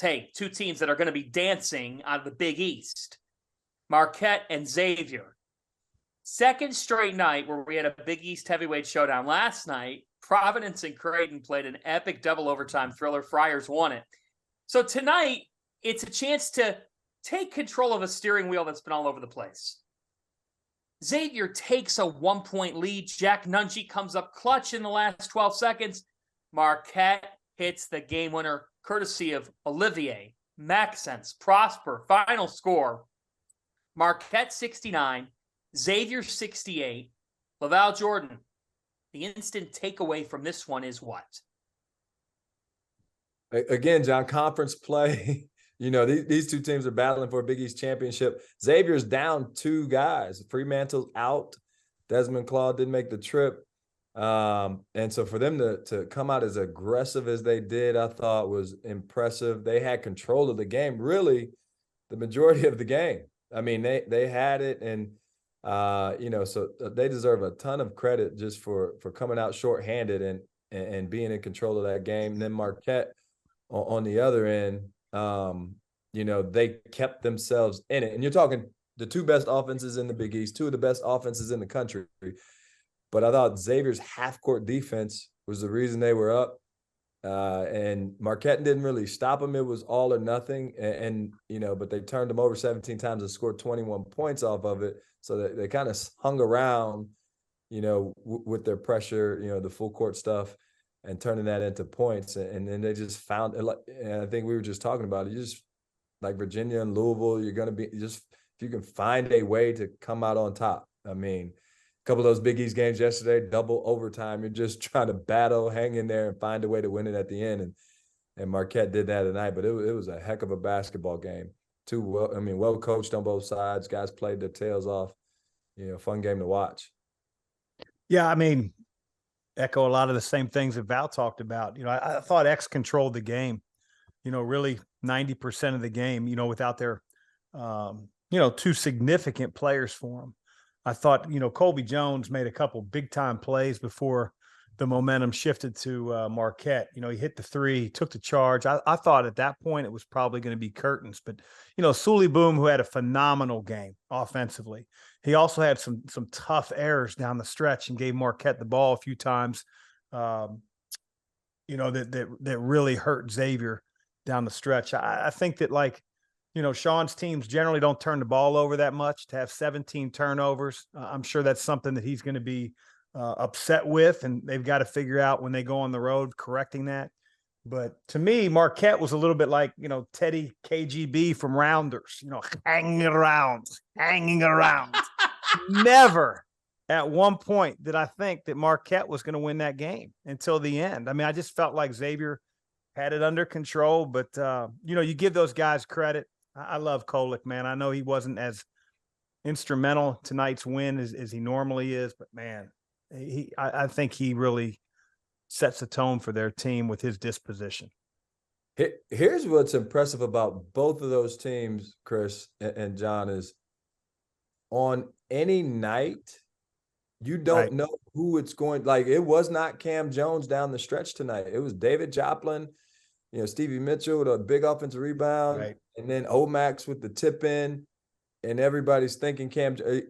hey, two teams that are going to be dancing out of the Big East, Marquette and Xavier. Second straight night where we had a Big East heavyweight showdown. Last night, Providence and Creighton played an epic double overtime thriller. Friars won it. So tonight, it's a chance to take control of a steering wheel that's been all over the place. Xavier takes a 1-point lead. Jack Nungy comes up clutch in the last 12 seconds. Marquette hits the game winner courtesy of Olivier, Maxence, Prosper. Final score, Marquette 69, Xavier 68. Laval Jordan, the instant takeaway from this one is what? Again, John, conference play. These two teams are battling for a Big East championship. Xavier's down 2 guys. Fremantle's out. Desmond Claude didn't make the trip. And so for them to come out as aggressive as they did, I thought was impressive. They had control of the game, really, the majority of the game. I mean, they had it, and so they deserve a ton of credit just for coming out shorthanded and being in control of that game. And then Marquette on the other end, they kept themselves in it. And you're talking the 2 best offenses in the Big East, 2 of the best offenses in the country. But I thought Xavier's half-court defense was the reason they were up. And Marquette didn't really stop them. It was all or nothing. But they turned them over 17 times and scored 21 points off of it. So they kind of hung around, with their pressure, the full court stuff, and turning that into points. And then they just found it. And I think we were just talking about it. You just like Virginia and Louisville, you're going to be just, if you can find a way to come out on top. I mean, a couple of those Big East games yesterday, double overtime. You're just trying to battle, hang in there, and find a way to win it at the end. And Marquette did that tonight, but it was a heck of a basketball game. Well coached on both sides. Guys played their tails off. Fun game to watch. Yeah, I mean, echo a lot of the same things that Val talked about. I thought X controlled the game. Really 90% of the game. Without their, 2 significant players for them. I thought, Colby Jones made a couple big time plays before the momentum shifted to Marquette. He hit the 3, took the charge. I thought at that point it was probably going to be curtains, but Sully Boom, who had a phenomenal game offensively, he also had some tough errors down the stretch and gave Marquette the ball a few times. That really hurt Xavier down the stretch. I think that Sean's teams generally don't turn the ball over that much. To have 17 turnovers, I'm sure that's something that he's going to be upset with, and they've got to figure out when they go on the road correcting that. But to me, Marquette was a little bit like, Teddy KGB from Rounders, hanging around. Never at one point did I think that Marquette was going to win that game until the end. I mean, I just felt like Xavier had it under control, but you give those guys credit. I love Kolek, man. I know he wasn't as instrumental tonight's win as he normally is, but man, I think he really sets the tone for their team with his disposition. Here's what's impressive about both of those teams, Chris and John, is on any night, you don't know who it's going. Like, it was not Cam Jones down the stretch tonight. It was David Joplin, Stevie Mitchell with a big offensive rebound, and then Omax with the tip in. And everybody's thinking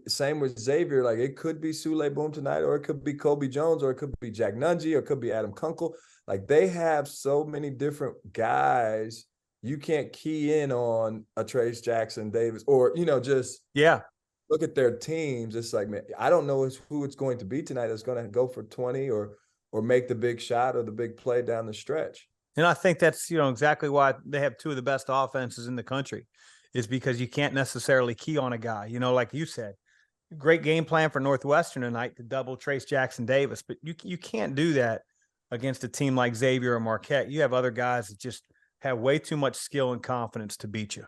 same with Xavier, like it could be Sule Boom tonight, or it could be Kobe Jones, or it could be Jack Nungy, or it could be Adam Kunkel. Like, they have so many different guys. You can't key in on a Trace Jackson Davis, or, just look at their teams. It's like, man, I don't know who it's going to be tonight that's going to go for 20 or make the big shot or the big play down the stretch. And I think that's, exactly why they have 2 of the best offenses in the country. Is because you can't necessarily key on a guy, like you said, great game plan for Northwestern tonight to double Trace Jackson Davis, but you can't do that against a team like Xavier or Marquette. You have other guys that just have way too much skill and confidence to beat you.